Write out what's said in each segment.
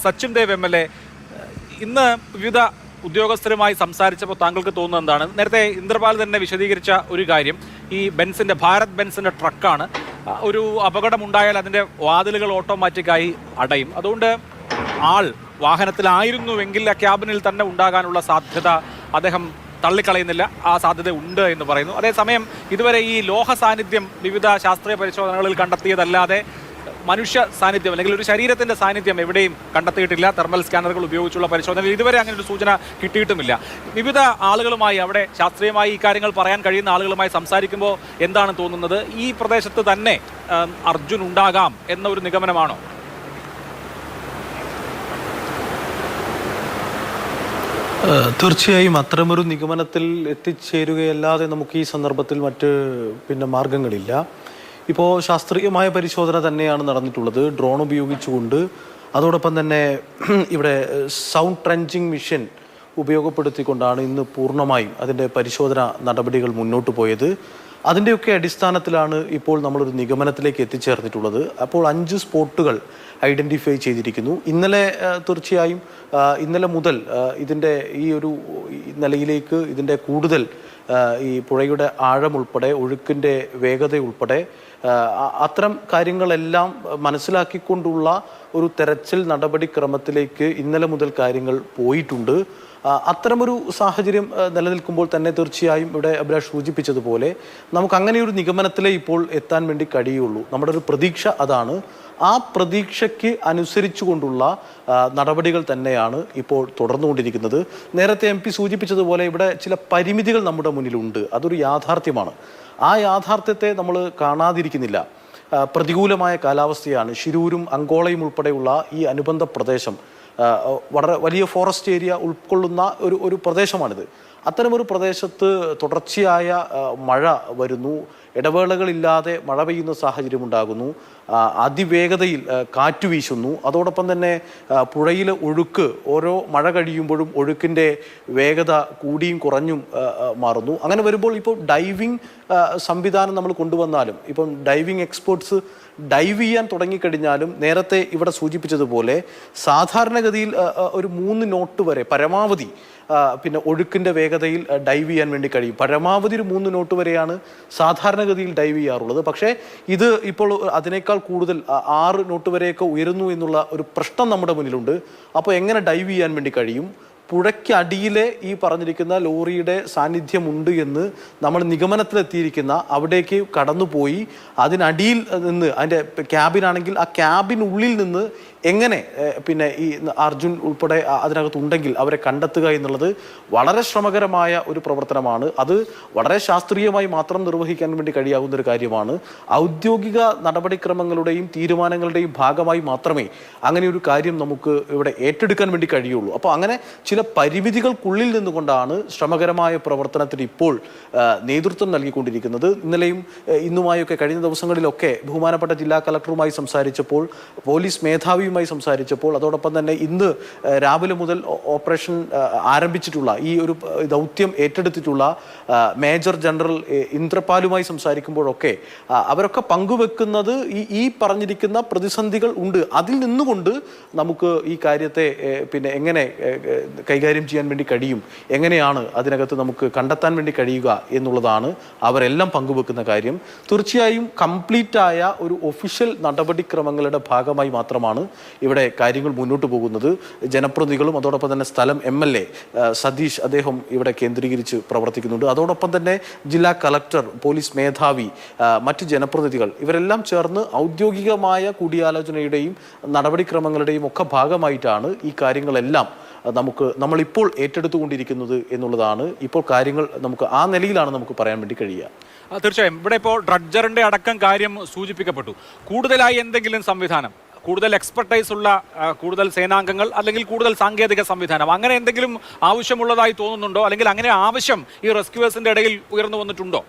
Sachin Dev MLA ഇന്ന് വിവിധ ഉദ്യോഗസ്ഥരുമായി സംസാരിച്ചപ്പോൾ താങ്കൾക്ക് തോന്നുന്നത് എന്താണ്? നേരത്തെ ഇന്ദ്രപാൽ തന്നെ വിശദീകരിച്ച ഒരു കാര്യം, ഈ ഭാരത് ബെൻസിൻ്റെ ട്രക്കാണ്, ഒരു അപകടമുണ്ടായാൽ അതിൻ്റെ വാതിലുകൾ ഓട്ടോമാറ്റിക്കായി അടയും. അതുകൊണ്ട് വാഹനത്തിലായിരുന്നുവെങ്കിൽ ആ ക്യാബിനിൽ തന്നെ ഉണ്ടാകാനുള്ള സാധ്യത അദ്ദേഹം തള്ളിക്കളയുന്നില്ല, ആ സാധ്യത ഉണ്ട് എന്ന് പറയുന്നു. അതേസമയം ഇതുവരെ ഈ ലോഹ സാന്നിധ്യം വിവിധ ശാസ്ത്രീയ പരിശോധനകളിൽ കണ്ടെത്തിയതല്ലാതെ മനുഷ്യ സാന്നിധ്യം അല്ലെങ്കിൽ ഒരു ശരീരത്തിൻ്റെ സാന്നിധ്യം എവിടെയും കണ്ടെത്തിയിട്ടില്ല. തെർമൽ സ്കാനറുകൾ ഉപയോഗിച്ചുള്ള പരിശോധനയിൽ ഇതുവരെ അങ്ങനെ ഒരു സൂചന കിട്ടിയിട്ടുമില്ല. വിവിധ ആളുകളുമായി അവിടെ ശാസ്ത്രീയമായി ഈ കാര്യങ്ങൾ പറയാൻ കഴിയുന്ന ആളുകളുമായി സംസാരിക്കുമ്പോൾ എന്താണ് തോന്നുന്നത്? ഈ പ്രദേശത്ത് തന്നെ അർജുൻ ഉണ്ടാകാം എന്ന ഒരു നിഗമനമാണോ? തീർച്ചയായും അത്തരമൊരു നിഗമനത്തിൽ എത്തിച്ചേരുകയല്ലാതെ നമുക്ക് ഈ സന്ദർഭത്തിൽ മറ്റ് മാർഗങ്ങളില്ല. ഇപ്പോൾ ശാസ്ത്രീയമായ പരിശോധന തന്നെയാണ് നടന്നിട്ടുള്ളത്, ഡ്രോൺ ഉപയോഗിച്ചുകൊണ്ട്. അതോടൊപ്പം തന്നെ ഇവിടെ സൗണ്ട് ട്രെഞ്ചിങ് മിഷൻ ഉപയോഗപ്പെടുത്തിക്കൊണ്ടാണ് ഇന്ന് പൂർണ്ണമായും അതിൻ്റെ പരിശോധന നടപടികൾ മുന്നോട്ട് പോയത്. അതിൻ്റെയൊക്കെ അടിസ്ഥാനത്തിലാണ് ഇപ്പോൾ നമ്മളൊരു നിഗമനത്തിലേക്ക് എത്തിച്ചേർന്നിട്ടുള്ളത്. അപ്പോൾ 5 സ്പോട്ടുകൾ ഐഡൻറ്റിഫൈ ചെയ്തിരിക്കുന്നു. തീർച്ചയായും ഇന്നലെ മുതൽ ഇതിൻ്റെ ഈ ഒരു നിലയിലേക്ക് ഇതിൻ്റെ കൂടുതൽ ഈ പുഴയുടെ ആഴം ഉൾപ്പെടെ ഒഴുക്കിൻ്റെ വേഗത ഉൾപ്പെടെ അത്തരം കാര്യങ്ങളെല്ലാം മനസ്സിലാക്കിക്കൊണ്ടുള്ള ഒരു തെരച്ചിൽ നടപടിക്രമത്തിലേക്ക് ഇന്നലെ മുതൽ കാര്യങ്ങൾ പോയിട്ടുണ്ട്. അത്തരമൊരു സാഹചര്യം നിലനിൽക്കുമ്പോൾ തന്നെ തീർച്ചയായും ഇവിടെ അഭിലാഷ് സൂചിപ്പിച്ചതുപോലെ നമുക്ക് അങ്ങനെയൊരു നിഗമനത്തിലേ ഇപ്പോൾ എത്താൻ വേണ്ടി കഴിയുള്ളൂ. നമ്മുടെ ഒരു പ്രതീക്ഷ അതാണ്. ആ പ്രതീക്ഷയ്ക്ക് അനുസരിച്ചുകൊണ്ടുള്ള നടപടികൾ തന്നെയാണ് ഇപ്പോൾ തുടർന്നുകൊണ്ടിരിക്കുന്നത്. നേരത്തെ MP സൂചിപ്പിച്ചതുപോലെ ഇവിടെ ചില പരിമിതികൾ നമ്മുടെ മുന്നിലുണ്ട്, അതൊരു യാഥാർത്ഥ്യമാണ്. ആ യാഥാർത്ഥ്യത്തെ നമ്മൾ കാണാതിരിക്കുന്നില്ല. പ്രതികൂലമായ കാലാവസ്ഥയാണ്. ശിരൂരും അങ്കോളയും ഉൾപ്പെടെയുള്ള ഈ അനുബന്ധ പ്രദേശം വളരെ വലിയ ഫോറസ്റ്റ് ഏരിയ ഉൾക്കൊള്ളുന്ന ഒരു പ്രദേശമാണിത്. അത്തരമൊരു പ്രദേശത്ത് തുടർച്ചയായ മഴ വരുന്നു, ഇടവേളകളില്ലാതെ മഴ പെയ്യുന്ന സാഹചര്യം ഉണ്ടാകുന്നു, അതിവേഗതയിൽ കാറ്റ് വീശുന്നു. അതോടൊപ്പം തന്നെ പുഴയിലെ ഒഴുക്ക് ഓരോ മഴ കഴിയുമ്പോഴും ഒഴുക്കിൻ്റെ വേഗത കൂടിയും കുറഞ്ഞും മാറുന്നു. അങ്ങനെ വരുമ്പോൾ ഇപ്പോൾ ഡൈവിംഗ് സംവിധാനം നമ്മൾ കൊണ്ടുവന്നാലും, ഇപ്പം ഡൈവിംഗ് എക്സ്പേർട്സ് ഡൈവ് ചെയ്യാൻ തുടങ്ങിക്കഴിഞ്ഞാലും നേരത്തെ ഇവിടെ സൂചിപ്പിച്ചതുപോലെ സാധാരണഗതിയിൽ ഒരു 3 നോട്ട് വരെ പരമാവധി ഒഴുക്കിൻ്റെ വേഗതയിൽ ഡൈവ് ചെയ്യാൻ വേണ്ടി കഴിയും. പരമാവധി ഒരു 3 നോട്ട് വരെയാണ് സാധാരണഗതിയിൽ ഡൈവ് ചെയ്യാറുള്ളത്. പക്ഷേ ഇത് ഇപ്പോൾ അതിനേക്കാൾ കൂടുതൽ 6 നോട്ട് വരെയൊക്കെ ഉയരുന്നു എന്നുള്ള ഒരു പ്രശ്നം നമ്മുടെ മുന്നിലുണ്ട്. അപ്പോൾ എങ്ങനെ ഡൈവ് ചെയ്യാൻ വേണ്ടി കഴിയും? പുഴയ്ക്കടിയിലെ ഈ പറഞ്ഞിരിക്കുന്ന ലോറിയുടെ സാന്നിധ്യമുണ്ട് എന്ന് നമ്മൾ നിഗമനത്തിലെത്തിയിരിക്കുന്ന അവിടേക്ക് കടന്നുപോയി അതിനടിയിൽ നിന്ന്, അതിൻ്റെ ക്യാബിനാണെങ്കിൽ ആ ക്യാബിനുള്ളിൽ നിന്ന് എങ്ങനെ ഈ അർജുൻ ഉൾപ്പെടെ അതിനകത്തുണ്ടെങ്കിൽ അവരെ കണ്ടെത്തുക എന്നുള്ളത് വളരെ ശ്രമകരമായ ഒരു പ്രവർത്തനമാണ്. അത് വളരെ ശാസ്ത്രീയമായി മാത്രം നിർവഹിക്കാൻ വേണ്ടി കഴിയാവുന്ന ഒരു കാര്യമാണ്. ഔദ്യോഗിക നടപടിക്രമങ്ങളുടെയും തീരുമാനങ്ങളുടെയും ഭാഗമായി മാത്രമേ അങ്ങനെ ഒരു കാര്യം നമുക്ക് ഇവിടെ ഏറ്റെടുക്കാൻ വേണ്ടി കഴിയുള്ളൂ. അപ്പോൾ അങ്ങനെ ചില പരിമിതികൾക്കുള്ളിൽ നിന്നുകൊണ്ടാണ് ശ്രമകരമായ പ്രവർത്തനത്തിന് ഇപ്പോൾ നേതൃത്വം നൽകിക്കൊണ്ടിരിക്കുന്നത്. ഇന്നലെയും ഇന്നുമായൊക്കെ കഴിഞ്ഞ ദിവസങ്ങളിലൊക്കെ ബഹുമാനപ്പെട്ട ജില്ലാ കളക്ടറുമായി സംസാരിച്ചപ്പോൾ, പോലീസ് മേധാവിയുമായി സംസാരിച്ചപ്പോൾ, അതോടൊപ്പം തന്നെ ഇന്ന് രാവിലെ മുതൽ ഓപ്പറേഷൻ ആരംഭിച്ചിട്ടുള്ള ഈ ഒരു ദൗത്യം ഏറ്റെടുത്തിട്ടുള്ള മേജർ ജനറൽ ഇന്ദ്രപാലുമായി സംസാരിക്കുമ്പോഴൊക്കെ അവരൊക്കെ പങ്കുവെക്കുന്നത് ഈ പറഞ്ഞിരിക്കുന്ന പ്രതിസന്ധികൾ ഉണ്ട്. അതിൽ നിന്നുകൊണ്ട് നമുക്ക് ഈ കാര്യത്തെ എങ്ങനെ കൈകാര്യം ചെയ്യാൻ വേണ്ടി കഴിയും, എങ്ങനെയാണ് അതിനകത്ത് നമുക്ക് കണ്ടെത്താൻ വേണ്ടി കഴിയുക എന്നുള്ളതാണ് അവരെല്ലാം പങ്കുവെക്കുന്ന കാര്യം. തീർച്ചയായും കംപ്ലീറ്റായ ഒരു ഒഫീഷ്യൽ നടപടിക്രമങ്ങളുടെ ഭാഗമായി മാത്രമാണ് ഇവിടെ കാര്യങ്ങൾ മുന്നോട്ട് പോകുന്നത്. ജനപ്രതിനിധികളും അതോടൊപ്പം തന്നെ സ്ഥലം MLA സതീഷ് അദ്ദേഹം ഇവിടെ കേന്ദ്രീകരിച്ച് പ്രവർത്തിക്കുന്നുണ്ട്. അതോടൊപ്പം തന്നെ ജില്ലാ കളക്ടർ, പോലീസ് മേധാവി, മറ്റ് ജനപ്രതിനിധികൾ ഇവരെല്ലാം ചേർന്ന് ഔദ്യോഗികമായ കൂടിയാലോചനയുടെയും നടപടിക്രമങ്ങളുടെയും ഒക്കെ ഭാഗമായിട്ടാണ് ഈ കാര്യങ്ങളെല്ലാം നമ്മളിപ്പോൾ ഏറ്റെടുത്തുകൊണ്ടിരിക്കുന്നത് എന്നുള്ളതാണ്. ഇപ്പോൾ കാര്യങ്ങൾ നമുക്ക് ആ നിലയിലാണ് നമുക്ക് പറയാൻ വേണ്ടി കഴിയുക. തീർച്ചയായും ഇവിടെ ഇപ്പോൾ ഡ്രഡ്ജറിന്റെ അടക്കം കാര്യം സൂചിപ്പിക്കപ്പെട്ടു. കൂടുതലായി എന്തെങ്കിലും സംവിധാനം, കൂടുതൽ എക്സ്പെർട്ടൈസ് ഉള്ള കൂടുതൽ സേനാംഗങ്ങൾ അല്ലെങ്കിൽ കൂടുതൽ സാങ്കേതിക സംവിധാനം അങ്ങനെ എന്തെങ്കിലും ആവശ്യമുള്ളതായി തോന്നുന്നുണ്ടോ? അല്ലെങ്കിൽ അങ്ങനെ ആവശ്യം ഈ റെസ്ക്യൂവേഴ്സിന്റെ ഇടയിൽ ഉയർന്നു വന്നിട്ടുണ്ടോ?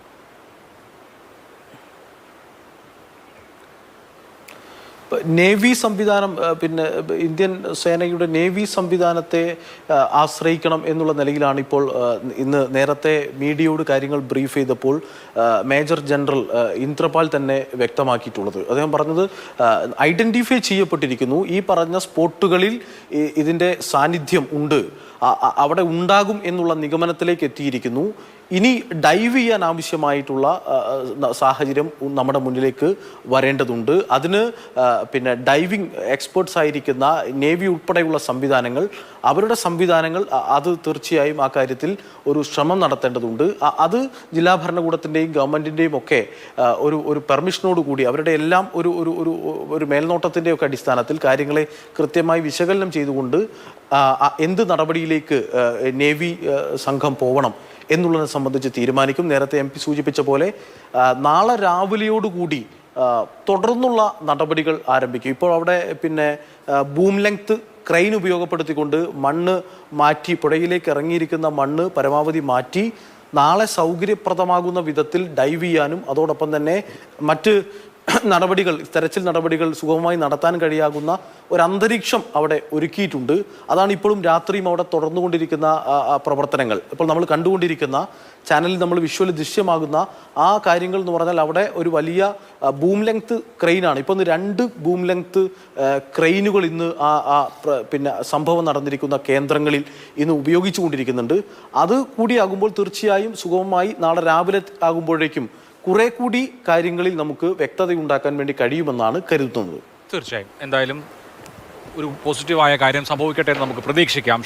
നേവി സംവിധാനം പിന്നെ ഇന്ത്യൻ സേനയുടെ നേവി സംവിധാനത്തെ ആശ്രയിക്കണം എന്നുള്ള നിലയിലാണ് ഇപ്പോൾ ഇന്ന് നേരത്തെ മീഡിയയോട് കാര്യങ്ങൾ ബ്രീഫ് ചെയ്തപ്പോൾ മേജർ ജനറൽ ഇന്ദ്രപാൽ തന്നെ വ്യക്തമാക്കിയിട്ടുള്ളത്. അദ്ദേഹം പറഞ്ഞത് ഐഡന്റിഫൈ ചെയ്യപ്പെട്ടിരിക്കുന്നു, ഈ പറഞ്ഞ സ്പോട്ടുകളിൽ ഇതിൻ്റെ സാന്നിധ്യം ഉണ്ട്, അവിടെ ഉണ്ടാകും എന്നുള്ള നിഗമനത്തിലേക്ക് എത്തിയിരിക്കുന്നു. ഇനി ഡൈവ് ചെയ്യാൻ ആവശ്യമായിട്ടുള്ള സാഹചര്യം നമ്മുടെ മുന്നിലേക്ക് വരേണ്ടതുണ്ട്. അതിന് പിന്നെ ഡൈവിംഗ് എക്സ്പേർട്സ് ആയിരിക്കുന്ന നേവി ഉൾപ്പെടെയുള്ള സംവിധാനങ്ങൾ, അവരുടെ സംവിധാനങ്ങൾ അത് തീർച്ചയായും ആ കാര്യത്തിൽ ഒരു ശ്രമം നടത്തേണ്ടതുണ്ട്. അത് ജില്ലാ ഭരണകൂടത്തിൻ്റെയും ഗവൺമെൻറ്റിൻ്റെയും ഒക്കെ ഒരു പെർമിഷനോട് കൂടി അവരുടെ എല്ലാം ഒരു മേൽനോട്ടത്തിൻ്റെ ഒക്കെ അടിസ്ഥാനത്തിൽ കാര്യങ്ങളെ കൃത്യമായി വിശകലനം ചെയ്തുകൊണ്ട് എന്ത് നടപടിയിലേക്ക് നേവി സംഘം പോകണം എന്നുള്ളതിനെ സംബന്ധിച്ച് തീരുമാനിക്കും. നേരത്തെ MP സൂചിപ്പിച്ച പോലെ നാളെ രാവിലെയോടുകൂടി തുടർന്നുള്ള നടപടികൾ ആരംഭിക്കും. ഇപ്പോൾ അവിടെ പിന്നെ ബൂം ലെങ്ത് ക്രെയിൻ ഉപയോഗപ്പെടുത്തിക്കൊണ്ട് മണ്ണ് മാറ്റി, പുഴയിലേക്ക് ഇറങ്ങിയിരിക്കുന്ന മണ്ണ് പരമാവധി മാറ്റി നാളെ സൗകര്യപ്രദമാകുന്ന വിധത്തിൽ ഡൈവ് ചെയ്യാനും അതോടൊപ്പം തന്നെ മറ്റ് നടപടികൾ, തെരച്ചിൽ നടപടികൾ സുഗമമായി നടത്താൻ കഴിയാകുന്ന ഒരു അന്തരീക്ഷം അവിടെ ഒരുക്കിയിട്ടുണ്ട്. അതാണ് ഇപ്പോഴും രാത്രിയും അവിടെ തുടർന്നുകൊണ്ടിരിക്കുന്ന പ്രവർത്തനങ്ങൾ. ഇപ്പോൾ നമ്മൾ കണ്ടുകൊണ്ടിരിക്കുന്ന ചാനലിൽ നമ്മൾ വിഷ്വൽ ദൃശ്യമാകുന്ന ആ കാര്യങ്ങൾ എന്ന് പറഞ്ഞാൽ അവിടെ ഒരു വലിയ ബൂം ലെങ്ത് ക്രെയിനാണ്. ഇപ്പോൾ ഇന്ന് 2 ബൂം ലെങ്ത് ക്രെയിനുകൾ ഇന്ന് പിന്നെ സംഭവം നടന്നിരിക്കുന്ന കേന്ദ്രങ്ങളിൽ ഇന്ന് ഉപയോഗിച്ചു കൊണ്ടിരിക്കുന്നുണ്ട്. അത് കൂടിയാകുമ്പോൾ തീർച്ചയായും സുഗമമായി നാളെ രാവിലെ ആകുമ്പോഴേക്കും കുറെ കൂടി കാര്യങ്ങളിൽ നമുക്ക് വ്യക്തത ഉണ്ടാക്കാൻ വേണ്ടി കഴിയുമെന്നാണ് കരുതുന്നത്. തീർച്ചയായും എന്തായാലും ഒരു പോസിറ്റീവായ കാര്യം സംഭവിക്കട്ടെ എന്ന് നമുക്ക് പ്രതീക്ഷിക്കാം.